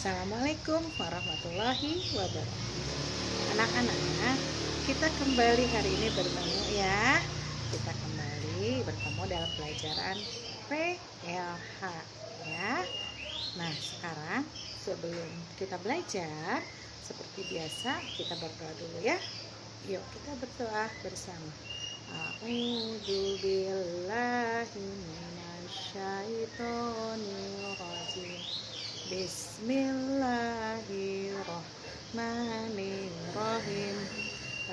Assalamualaikum warahmatullahi wabarakatuh. Anak-anak, kita kembali hari ini bertemu ya. Kita kembali bertemu dalam pelajaran PLH ya. Nah, sekarang sebelum kita belajar, seperti biasa kita berdoa dulu ya. Yuk kita berdoa bersama. A'udzu billahi minasyaitonir rajim. Bismillahirrahmanirrahim.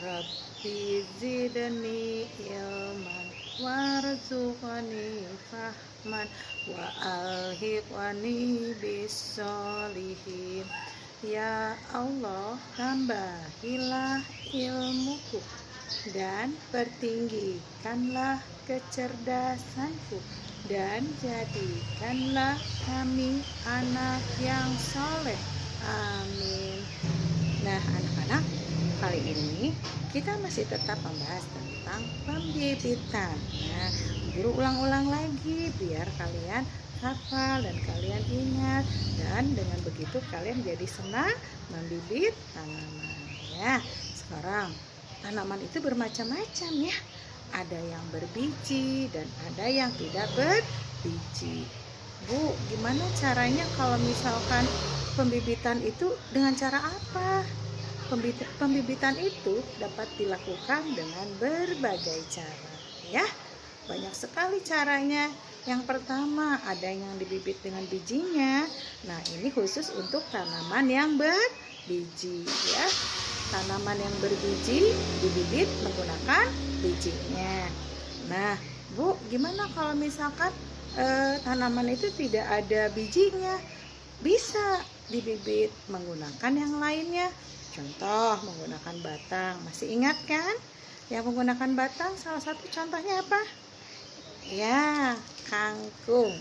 Rabbi zidni ilman warzuqni fahman wa alhiqni bissolihin. Ya Allah, tambahilah ilmuku dan pertinggikanlah kecerdasanku, dan jadikanlah kami anak yang soleh. Amin. Nah anak-anak, kali ini kita masih tetap membahas tentang pembibitan. Nah, guru ulang-ulang lagi biar kalian hafal dan kalian ingat, dan dengan begitu kalian jadi senang membibit tanaman ya. Sekarang tanaman itu bermacam-macam ya. Ada yang berbiji dan ada yang tidak berbiji. Bu, gimana caranya kalau misalkan pembibitan itu dengan cara apa? Pembibitan itu dapat dilakukan dengan berbagai cara ya. Banyak sekali caranya. Yang pertama, ada yang dibibit dengan bijinya. Nah, ini khusus untuk tanaman yang berbiji ya. Tanaman yang berbiji dibibit menggunakan bijinya. Nah, Bu, gimana kalau misalkan tanaman itu tidak ada bijinya? Bisa dibibit menggunakan yang lainnya. Contoh, menggunakan batang. Masih ingat kan? Yang menggunakan batang, salah satu contohnya apa? Ya, kangkung.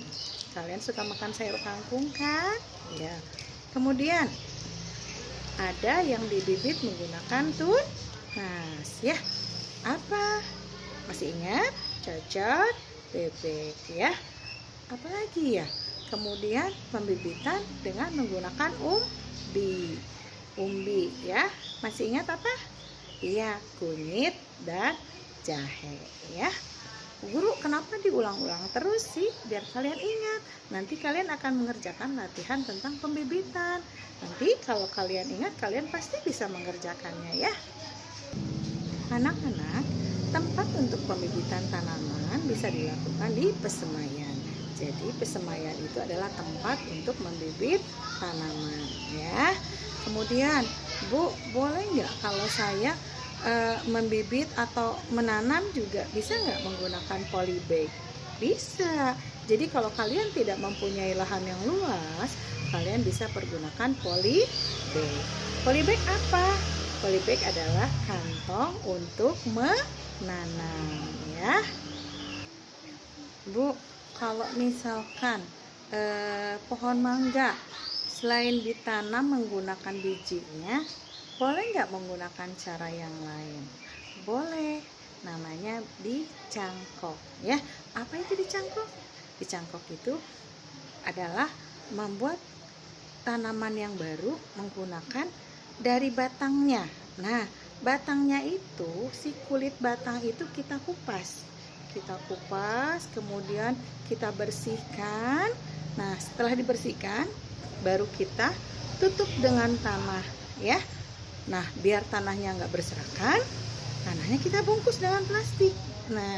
Kalian suka makan sayur kangkung kan? Ya. Kemudian ada yang dibibit menggunakan tunas ya. Apa? Masih ingat? Cocot bebek ya. Apalagi ya? Kemudian pembibitan dengan menggunakan umbi ya. Masih ingat apa? Iya, kunyit dan jahe ya. Guru kenapa diulang-ulang terus sih? Biar kalian ingat. Nanti kalian akan mengerjakan latihan tentang pembibitan. Nanti kalau kalian ingat, kalian pasti bisa mengerjakannya ya. Anak-anak, tempat untuk pembibitan tanaman bisa dilakukan di pesemaian. Jadi pesemaian itu adalah tempat untuk membibit tanaman ya. Kemudian, Bu, boleh nggak kalau saya membibit atau menanam juga bisa nggak menggunakan polybag? Bisa. Jadi kalau kalian tidak mempunyai lahan yang luas, kalian bisa pergunakan polybag. Polybag apa? Polybag adalah kantong untuk menanam ya. Bu, kalau misalkan pohon mangga selain ditanam menggunakan bijinya, boleh nggak menggunakan cara yang lain? Boleh, namanya dicangkok ya. Apa itu dicangkok? Dicangkok itu adalah membuat tanaman yang baru menggunakan dari batangnya. Nah, batangnya itu, si kulit batang itu kita kupas. Kita kupas, kemudian kita bersihkan. Nah, setelah dibersihkan, baru kita tutup dengan tanah ya. Nah, biar tanahnya nggak berserakan, tanahnya kita bungkus dengan plastik. Nah,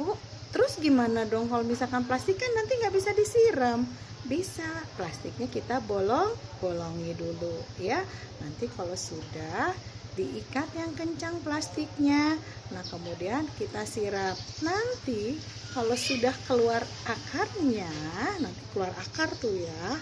Bu, terus gimana dong kalau misalkan plastik kan nanti nggak bisa disiram? Bisa, plastiknya kita bolongi dulu ya. Nanti kalau sudah diikat yang kencang plastiknya, nah kemudian kita siram. Nanti kalau sudah keluar akarnya, nanti keluar akar tuh ya.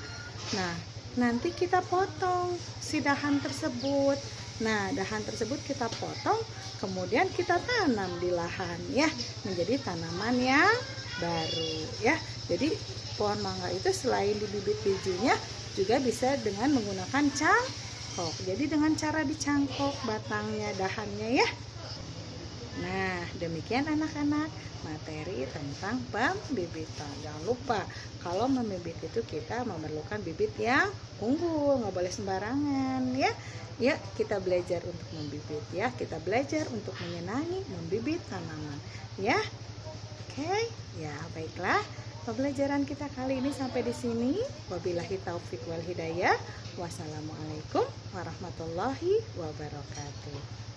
Nah, nanti kita potong si dahan tersebut. Nah, dahan tersebut kita potong, kemudian kita tanam di lahan ya, menjadi tanaman yang baru ya. Jadi pohon mangga itu selain dibibit bijinya, juga bisa dengan menggunakan cangkok. Jadi dengan cara dicangkok batangnya, dahannya ya. Nah, demikian anak-anak materi tentang pembibitan. Jangan lupa, kalau membibit itu kita memerlukan bibit yang unggul, nggak boleh sembarangan ya. Yuk kita belajar untuk membibit ya. Kita belajar untuk menyenangi membibit tanaman ya. Oke, ya baiklah. Pembelajaran kita kali ini sampai di sini. Wabillahi taufik wal hidayah. Wassalamualaikum warahmatullahi wabarakatuh.